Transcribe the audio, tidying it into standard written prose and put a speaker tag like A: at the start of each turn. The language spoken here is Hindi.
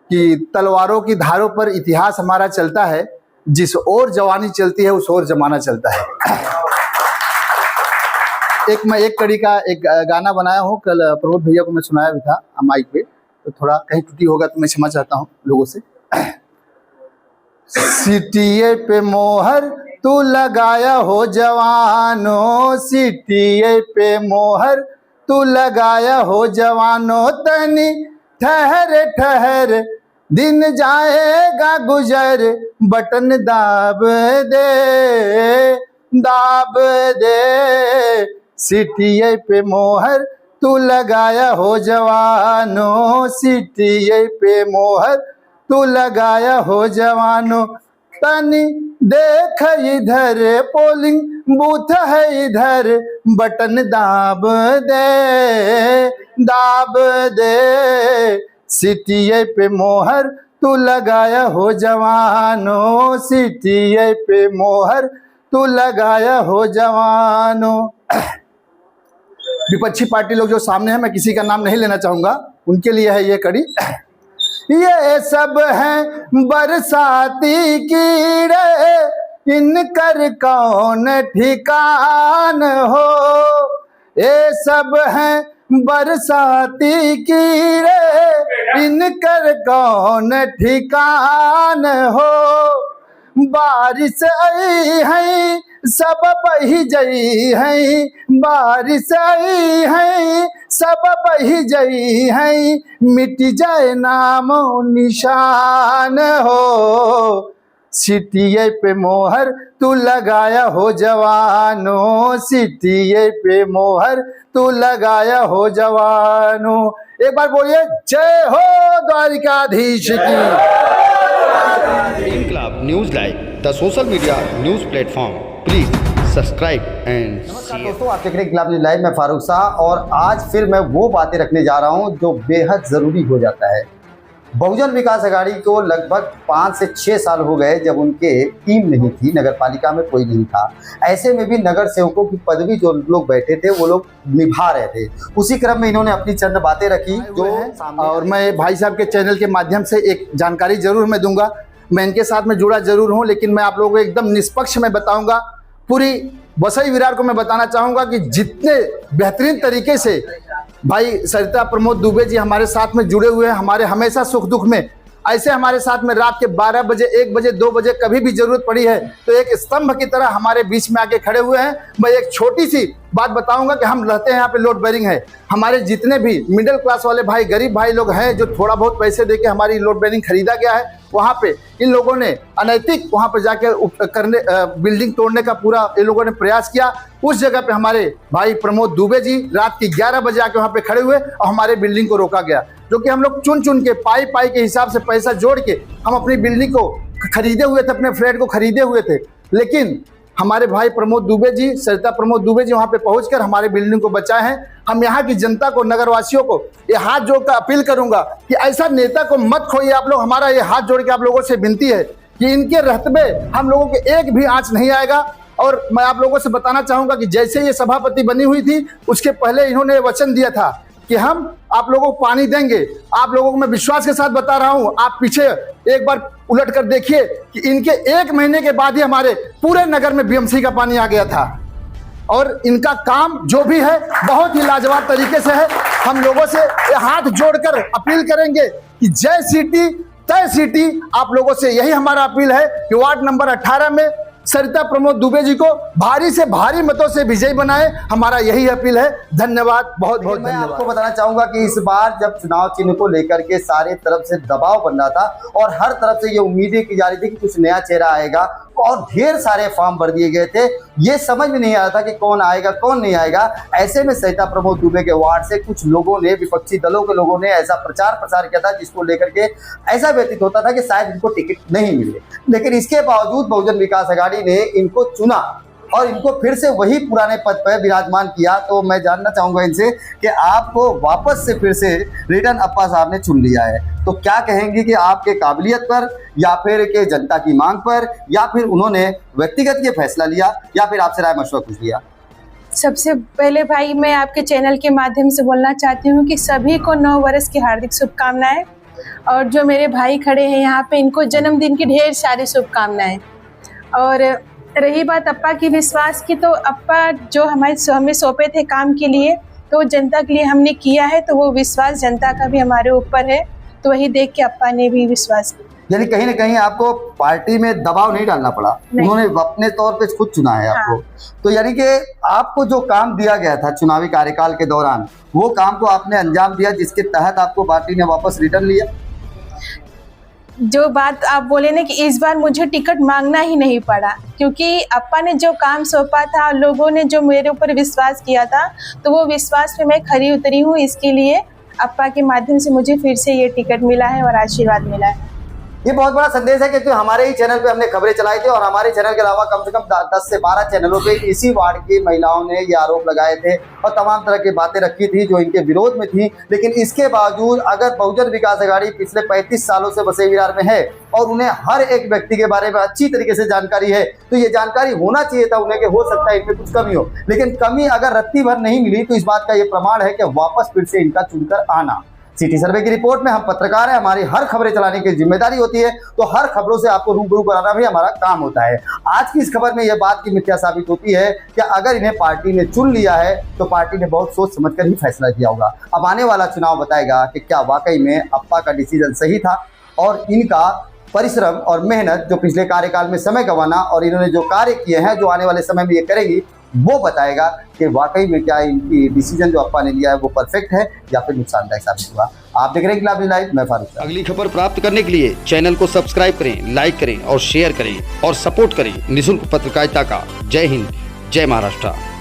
A: कि तलवारों की धारों पर इतिहास हमारा चलता है, जिस ओर जवानी चलती है उस ओर जमाना चलता है। मैं एक कड़ी का एक गाना बनाया हूँ, कल प्रमोद भैया को मैं सुनाया भी था माइक पे, तो थोड़ा कहीं त्रुटि होगा तो मैं क्षमा चाहता हूँ लोगों से। सिटिये पे मोहर तू लगाया हो जवानों, सिटिये पे मोहर तू लगाया हो जवानों, तनी ठहर ठहर दिन जाएगा गुजर, बटन दाब दे सिटिये पे मोहर तू लगाया हो जवानों, सिटिये पे मोहर तू लगाया हो जवानों, तनी देख इधर पोलिंग बूथ है इधर, बटन दाब दे सिटिये पे मोहर तू लगाया हो जवानों, सिटिये पे मोहर तू लगाया हो जवानों। विपक्षी पार्टी लोग जो सामने हैं, मैं किसी का नाम नहीं लेना चाहूंगा, उनके लिए है ये कड़ी। ये सब हैं बरसाती कीड़े, इनकर कौन ठिकान हो, ये सब हैं बरसाती कीड़े, इनकर कौन ठिकान हो, बारिश आई है सब बही जई है, बारिश आई है सब बही जई है, मिट जाए नामो निशान हो, सिटिये पे मोहर तू लगाया हो जवानों, सिटिये पे मोहर तू लगाया हो जवानों। एक बार बोलिए जय हो द्वारिकाधीश की।
B: इनकलाब news live, the social media news platform, please subscribe and
C: दोस्तों, आप देख रहे हैं इनकलाब न्यूज लाइव में फारूक शाह, और आज फिर मैं वो बातें रखने जा रहा हूं जो बेहद ज़रूरी हो जाता है। बहुजन विकास अघाड़ी को लगभग 5 से 6 साल हो गए जब उनके टीम नहीं थी, नगर पालिका में कोई नहीं था। ऐसे में भी नगर सेवकों की पदवी जो लोग बैठे थे वो लोग निभा रहे थे। उसी क्रम में इन्होंने अपनी चंद बातें रखी जो
A: और मैं भाई साहब के चैनल के माध्यम से एक जानकारी जरूर मैं दूंगा। मैं इनके साथ में जुड़ा जरूर हूं, लेकिन मैं आप लोगों को एकदम निष्पक्ष में बताऊंगा। पूरी वसई विरार को मैं बताना चाहूंगा कि जितने बेहतरीन तरीके से भाई सरिता प्रमोद दुबे जी हमारे साथ में जुड़े हुए हैं, हमारे हमेशा सुख दुख में, ऐसे हमारे साथ में रात के 12 बजे 1 बजे 2 बजे कभी भी जरूरत पड़ी है तो एक स्तंभ की तरह हमारे बीच में आके खड़े हुए हैं। मैं एक छोटी सी बात बताऊंगा कि हम रहते हैं यहाँ पे, लोड बेरिंग है। हमारे जितने भी मिडिल क्लास वाले भाई, गरीब भाई लोग हैं जो थोड़ा बहुत पैसे देके हमारी लोड बेरिंग खरीदा गया है, वहाँ पे इन लोगों ने अनैतिक वहाँ पर जाकर करने बिल्डिंग तोड़ने का पूरा इन लोगों ने प्रयास किया। उस जगह पे हमारे भाई प्रमोद दुबे जी रात की 11 बजे आके वहाँ पे खड़े हुए और हमारे बिल्डिंग को रोका गया, जो कि हम लोग चुन चुन के पाई के हिसाब से पैसा जोड़ के हम अपनी बिल्डिंग को खरीदे हुए थे, अपने फ्लैट को खरीदे हुए थे। लेकिन हमारे भाई प्रमोद दुबे जी, सरिता प्रमोद दुबे जी वहाँ पे पहुंचकर हमारे बिल्डिंग को बचाए हैं। हम यहाँ की जनता को, नगरवासियों को ये हाथ जोड़कर अपील करूंगा कि ऐसा नेता को मत खोइए आप लोग। हमारा ये हाथ जोड़ के आप लोगों से विनती है कि इनके रहते हम लोगों के एक भी आंच नहीं आएगा। और मैं आप लोगों से बताना चाहूंगा कि जैसे ये सभापति बनी हुई थी उसके पहले इन्होंने वचन दिया था कि हम आप लोगों को पानी देंगे। आप लोगों को मैं विश्वास के साथ बता रहा हूं, आप पीछे एक बार उलट कर देखिए कि इनके 1 महीने के बाद ही हमारे पूरे नगर में बीएमसी का पानी आ गया था। और इनका काम जो भी है बहुत ही लाजवाब तरीके से है। हम लोगों से हाथ जोड़कर अपील करेंगे कि जय सिटी तय सिटी। आप लोगों से यही हमारा अपील है कि वार्ड नंबर 18 में सरिता प्रमोद दुबे जी को भारी से भारी मतों से विजयी बनाए। हमारा यही अपील है। धन्यवाद, बहुत बहुत
C: मैं
A: धन्यवाद।
C: आपको बताना चाहूंगा कि इस बार जब चुनाव चिन्ह को लेकर के सारे तरफ से दबाव बन रहा था और हर तरफ से ये उम्मीदें की जा रही थी कि कुछ नया चेहरा आएगा, और ढेर सारे फॉर्म भर दिए गए थे। ये समझ में नहीं आ रहा था कि कौन आएगा कौन नहीं आएगा। ऐसे में सरिता प्रमोद दुबे के वार्ड से कुछ लोगों ने, विपक्षी दलों के लोगों ने ऐसा प्रचार प्रसार किया था जिसको लेकर के ऐसा व्यतीत होता था कि शायद इनको टिकट नहीं मिले। लेकिन इसके बावजूद बहुजन विकास अघाड़ी ने इनको चुना और इनको फिर से वही पुराने पद पर विराजमान किया। तो मैं जानना चाहूंगा इनसे कि आपको वापस से फिर से रिटर्न अप्पा साहब ने चुन लिया है, तो क्या कहेंगे कि आपके काबिलियत पर, या फिर के जनता की मांग पर, या फिर उन्होंने व्यक्तिगत ये फैसला लिया, या फिर आपसे राय मशवरा कुछ लिया?
D: सबसे पहले भाई मैं आपके चैनल के माध्यम से बोलना चाहती हूँ कि सभी को 9 वर्ष की हार्दिक शुभकामनाएं। और जो मेरे भाई खड़े हैं यहाँ पे, इनको जन्मदिन की ढेर सारी शुभकामनाएं। और रही बात अप्पा की विश्वास की, तो अप्पा जो हमें सौंपे थे काम के लिए, तो जनता के लिए हमने किया है, तो वो विश्वास जनता का भी हमारे ऊपर है, तो वही देख के अप्पा ने भी विश्वास किया।
C: यानी कहीं ना कहीं आपको पार्टी में दबाव नहीं डालना पड़ा, उन्होंने अपने तौर पे खुद चुना है आपको।
D: हाँ।
C: तो यानी कि आपको जो काम दिया गया था चुनावी कार्यकाल के दौरान, वो काम को आपने अंजाम दिया, जिसके तहत आपको पार्टी ने वापस रिटर्न लिया।
D: जो बात आप बोले ना कि इस बार मुझे टिकट मांगना ही नहीं पड़ा, क्योंकि अप्पा ने जो काम सौंपा था और लोगों ने जो मेरे ऊपर विश्वास किया था, तो वो विश्वास पे मैं खरी उतरी हूँ। इसके लिए अप्पा के माध्यम से मुझे फिर से ये टिकट मिला है और आशीर्वाद मिला है।
C: ये बहुत बड़ा संदेश है, क्योंकि हमारे ही चैनल पे हमने खबरें चलाई थी और हमारे चैनल के अलावा कम से कम 10 से 12 चैनलों पे इसी वार्ड की महिलाओं ने ये आरोप लगाए थे और तमाम तरह की बातें रखी थी जो इनके विरोध में थी। लेकिन इसके बावजूद अगर बहुजन विकास अघाड़ी पिछले 35 सालों से बसई विरार में है और उन्हें हर एक व्यक्ति के बारे में अच्छी तरीके से जानकारी है, तो ये जानकारी होना चाहिए था उन्हें कि हो सकता है इनमें कुछ कमी हो। लेकिन कमी अगर रत्ती भर नहीं मिली, तो इस बात का ये प्रमाण है कि वापस फिर से इनका चुनकर आना। सिटी सर्वे की रिपोर्ट में हम पत्रकार हैं, हमारी हर खबरें चलाने की जिम्मेदारी होती है, तो हर खबरों से आपको रूबरू कराना भी हमारा काम होता है। आज की इस खबर में यह बात की मिथ्या साबित होती है कि अगर इन्हें पार्टी ने चुन लिया है, तो पार्टी ने बहुत सोच समझकर ही फैसला किया होगा। अब आने वाला चुनाव बताएगा कि क्या वाकई में अप्पा का डिसीजन सही था और इनका परिश्रम और मेहनत, जो पिछले कार्यकाल में समय गंवाना और इन्होंने जो कार्य किए हैं, जो आने वाले समय में ये करेगी, वो बताएगा कि वाकई में क्या इनकी डिसीजन जो अप्पा ने लिया है वो परफेक्ट है या फिर नुकसानदायक साबित हुआ। आप देख रहे हैं गुलाबी लाइव, मैं फारूक।
B: अगली खबर प्राप्त करने के लिए चैनल को सब्सक्राइब करें, लाइक करें और शेयर करें और सपोर्ट करें निःशुल्क पत्रकारिता का। जय हिंद, जय महाराष्ट्र।